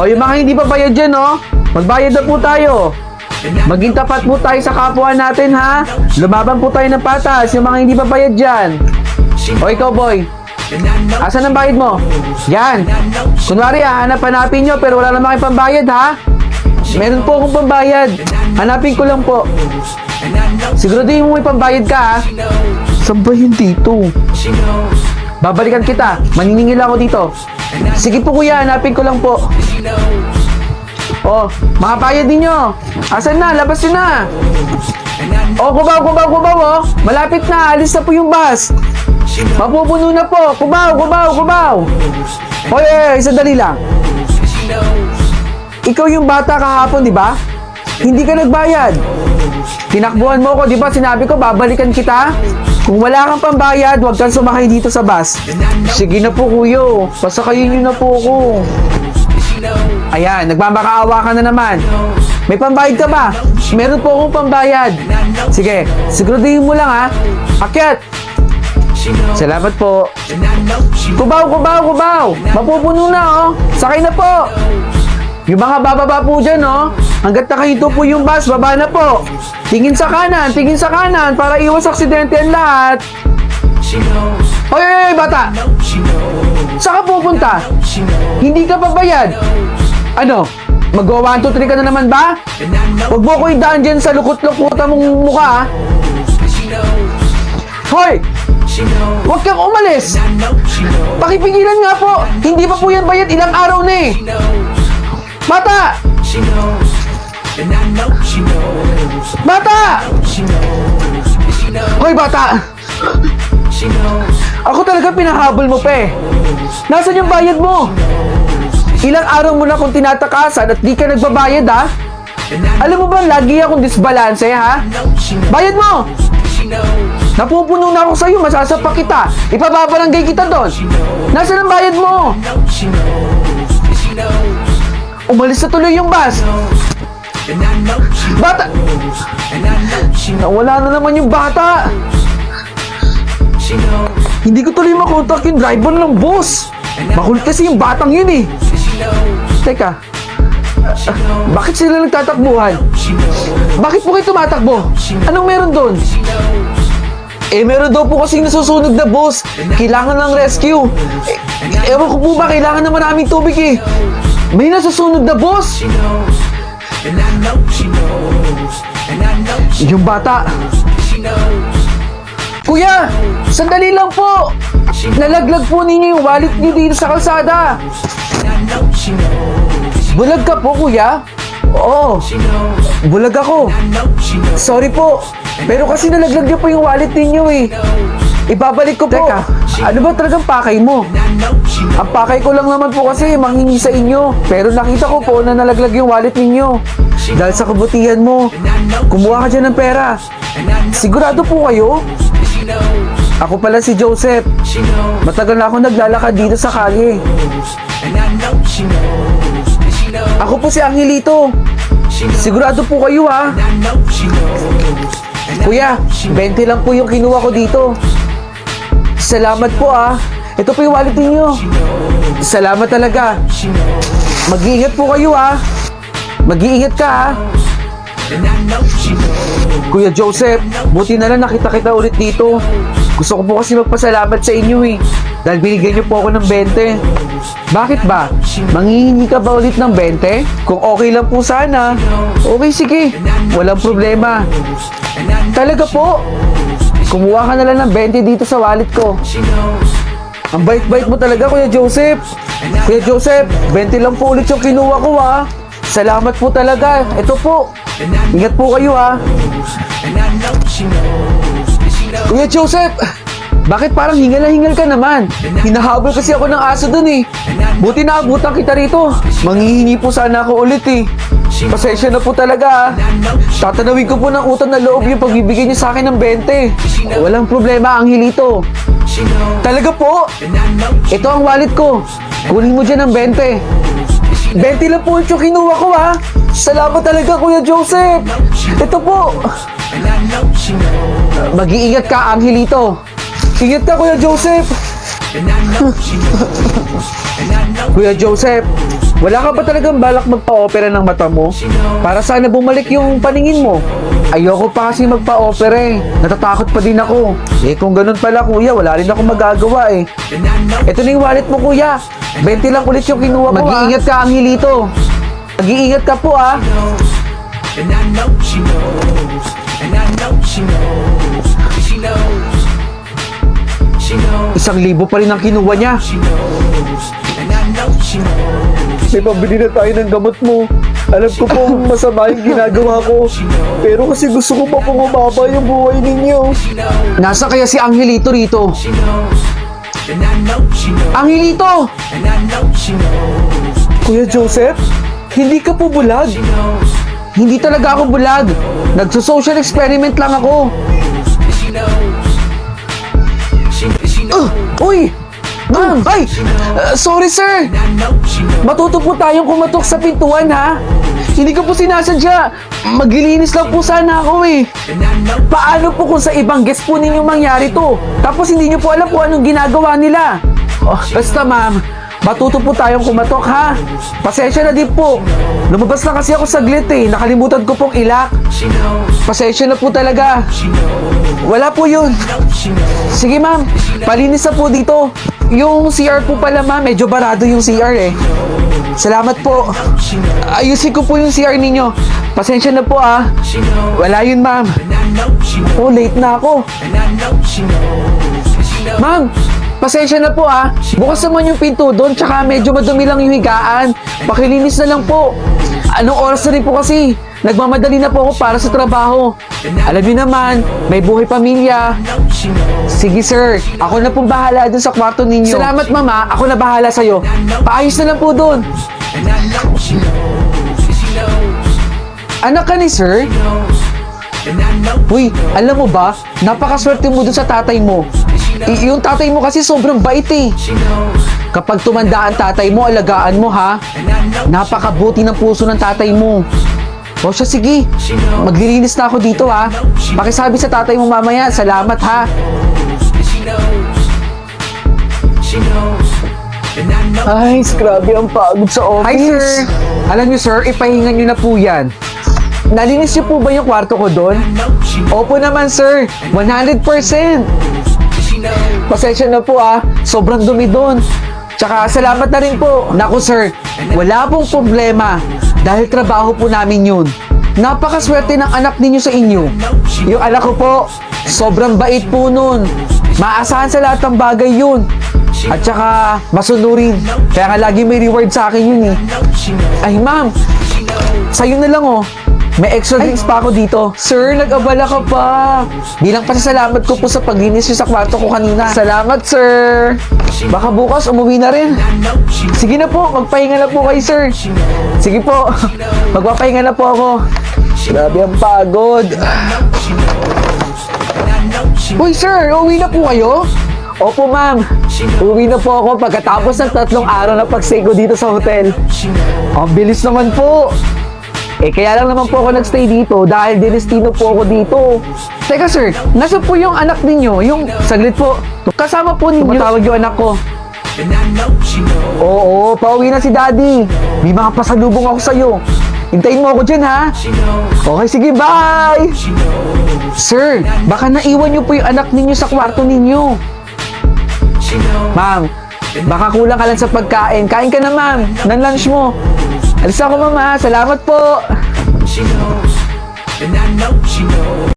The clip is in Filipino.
O yung mga hindi pa bayad dyan, oh, magbayad na po tayo. Maging tapat po tayo sa kapwa natin, ha? Lumaban po tayo ng patas, yung mga hindi pa bayad dyan. O ikaw, boy, asan ang bayad mo? Yan. Kunwari, hanapin nyo, pero wala naman kayong pambayad, ha? Meron po akong pambayad. Hanapin ko lang po. Siguraduhin mo may pambayad ka, ha? Saan ba yun dito? Babalikan kita. Maniningil ako dito. Sige po, kuya. Hanapin ko lang po. Oh, mga bayad ninyo. Asan na? Labas nyo na. Oh, kubaw, oh. Malapit na. Alis na po yung bus. Mapupuno na po. Kubaw. Hoy, sandali lang. Ikaw yung bata kahapon, di ba? Hindi ka nagbayad. Tinakbuhan mo ko, di ba? Sinabi ko, babalikan kita. Kung wala kang pambayad, huwag kang sumakay dito sa bus. Sige na po, kuyo. Pasakayin nyo na po ako. Ayan, nagmamakaawa ka na naman. May pambayad ka ba? Meron po akong pambayad. Sige, siguraduhin mo lang, ha? Akyat! Salamat po. Kubaw. Mapupuno na, oh. Sakay na po. Yung mga bababa po dyan, oh. Hanggat nakahinto po yung bus, baba na po. Tingin sa kanan para iwas aksidente ang lahat. Hoy, bata! Saan ka pupunta? Hindi ka pa bayad. Ano? Mag-1, 2, 3 ka na naman ba? Huwag mo ko idaan dyan sa lukot-lukutan mong mukha, ha? Hoy! Huwag kang umalis! Pakipigilan nga po! Hindi pa po yan bayad, ilang araw na eh! Bata! Bata! Hoy, bata! Ako talaga pinahabol mo pa eh. Nasaan yung bayad mo? Ilang araw mo na akong tinatakasan at di ka nagbabayad, ha? Alam mo ba, lagi akong disbalanse, ha? Bayad mo! Napupuno na ako sa'yo, masasapak kita. Ipababarangay kita doon. Nasaan ang bayad mo? Umalis na tuloy yung bus. Bata! Nawala na naman yung bata. Hindi ko tuloy makontak yung driver ng bus. Makulit kasi yung batang yun eh. Teka, bakit sila nagtatakbuhan? Bakit po kayo tumatakbo? Anong meron doon? Meron daw po kasing nasusunog na bus. Kailangan ng rescue. Ewan ko po ba, kailangan naman namin tubig eh. May nasusunog na bus. Yung bata. Kuya, sandali lang po. Nalaglag po ninyo yung wallet niyo dito sa kalsada. Bulag ka po, kuya? Oo, bulag ako. Sorry po, pero kasi nalaglag niyo po yung wallet ninyo eh. Ibabalik ko po. Teka, ano ba talagang pakay mo? Ang pakay ko lang naman po kasi manghingi sa inyo. Pero nakita ko po na nalaglag yung wallet ninyo. Dahil sa kabutihan mo, kumuha ka dyan ng pera. Sigurado po kayo? Ako pala si Joseph. Matagal na ako naglalakad dito sa kalye. Ako po si Angelito. Sigurado po kayo, ha? Kuya, 20 lang po yung kinuha ko dito. Salamat po, ha? Ito po yung wallet ninyo. Salamat talaga. Mag-iingat po kayo, ha? Mag-iingat ka, ha? Kuya Joseph, buti na lang nakita kita ulit dito. Gusto ko po kasi magpasalamat sa inyo eh. Dahil binigyan niyo po ako ng 20. Bakit ba? Manghihingi ka ba ulit ng 20? Kung okay lang po sana. Okay, sige. Walang problema. Talaga po? Kumuha ka na lang ng 20 dito sa wallet ko. Ang bait-bait mo talaga, Kuya Joseph. Kuya Joseph, 20 lang po ulit yung kinuha ko, ha. Salamat po talaga. Ito po. Ingat po kayo, ha. Kuya Joseph, bakit parang hingal na hingal ka naman? Hinahabol kasi ako ng aso dun eh. Buti na abutan kita rito. Manghihingi po sana ako ulit eh. Pasensya na po talaga, ha. Tatanawin ko po ng utang na loob yung pagbibigay niyo sa akin ng 20. Walang problema, Angelito. Talaga po? Ito ang wallet ko. Kunin mo dyan ng 20. 20 lang po yung kinuha ko, ha. Salamat talaga, Kuya Joseph. Ito po. Mag-iingat ka, Angelito. Ingat ka, Kuya Joseph. Kuya Joseph, Wala ka ba talagang balak magpa-opera ng mata mo? Para sana bumalik yung paningin mo. Ayoko pa kasi magpa-opera eh. Natatakot pa din ako. Eh kung ganun pala kuya, wala rin ako magagawa eh. Ito na yung wallet mo kuya. 20 lang ulit yung kinuha ko. Mag-iingat ka, Angelito. Mag-iingat ka po ah. And I know she knows, and I know she knows, she knows, she knows, 1,000 pa rin ang kinuha niya. she knows, and I know she knows, May pambili na tayo ng gamot mo. Alam ko pong masama yung ginagawa ko. Pero kasi gusto ko pa pong umaba yung buhay ninyo. she knows, Nasa kaya si Angelito rito? she knows, and I know she knows, Angelito! and I know she knows, Kuya Joseph, hindi ka po bulag. she knows, Hindi talaga ako bulag. Nagso-social experiment lang ako. she knows, she knows, Uy! Ma'am! Ay! Sorry sir! and I know she knows, Matuto po tayong kumatok sa pintuan ha? Hindi ko po sinasadya. Maglilinis lang po sana ako eh. and I know, Paano po kung sa ibang guest po ninyo mangyari to? Tapos hindi nyo po alam kung anong ginagawa nila. Oh, basta ma'am, matuto po tayong kumatok ha? Pasensya na din po. Lumabas na kasi ako saglit eh. Nakalimutan ko pong ilak. she knows, Pasensya na po talaga. she knows, Wala po yun. she knows, Sige ma'am, palinis na po dito. Yung CR po pala ma'am, medyo barado yung CR eh. Salamat po. she knows, Ayusin ko po yung CR ninyo. Pasensya na po ah. she knows, Wala yun ma'am. and I know she knows, Oh, late na ako. and I know she knows, she knows. Ma'am, pasensya na po ah. Bukas naman yung pinto doon, tsaka medyo madumi lang yung higaan. Pakilinis na lang po. Anong oras na rin po kasi? Nagmamadali na po ako para sa trabaho. Alam niyo naman, may buhay pamilya. Sige sir, ako na pong bahala dun sa kwarto ninyo. Salamat mama, ako na bahala sa'yo. Paayos na lang po dun. And I know she knows, she knows, Anak ka ni sir? and I know Uy, alam mo ba, napakaswerte mo dun sa tatay mo. Yung tatay mo kasi sobrang bait eh. she knows, Kapag tumanda ang tatay mo, alagaan mo ha. and I know Napakabuti ng puso ng tatay mo. O siya, sige. she knows, Maglilinis na ako dito ha. Pakisabi sa tatay mo mamaya, salamat ha. she knows, she knows, and I know Ay, grabe ang pagod sa office. Hi sir. Alam niyo sir, ipahinga niyo na po yan. Nalinis niyo po ba yung kwarto ko doon? she Opo naman sir, 100%. knows, Pasensya na po ah, sobrang dumi doon. Tsaka salamat na rin po. Naku sir, wala pong problema. Dahil trabaho po namin yun. Napakaswerte ng anak ninyo sa inyo. Yung anak ko po, sobrang bait po nun. Maasahan sa lahat ng bagay yun. At tsaka masunurin. Kaya nga lagi may reward sa akin yun eh. she knows, Ay ma'am, sa'yo na lang oh. May extra drinks pa ako dito. Sir, nag-abala ka pa. Bilang pasasalamat ko po sa paglinis niyo sa kwarto ko kanina. Salamat, sir. Baka bukas umuwi na rin. Sige na po, magpahinga na po kayo, sir. Sige po, magpapahinga na po ako. Grabe ang pagod. Uy, sir, uwi na po kayo? Opo, ma'am. Uwi na po ako pagkatapos ng 3 araw na pag-stay ko dito sa hotel. Ang bilis naman po. Eh, kaya lang naman po ako nagstay dito dahil dinestino po ako dito. Teka sir, nasa po yung anak ninyo? Yung, saglit po, kasama po ninyo. Tumatawag yung anak ko. and I know she knows, Oo, pauwi na si daddy. May mga pasalubong ako sa'yo. Hintayin mo ako dyan ha. she knows, Okay, sige, bye! she knows, Sir, baka naiwan niyo po yung anak ninyo sa kwarto ninyo. she knows, Ma'am, baka kulang ka lang sa pagkain. Kain ka na ma'am, ng lunch mo. Alis ako mama, salamat po. she knows, and I know she knows.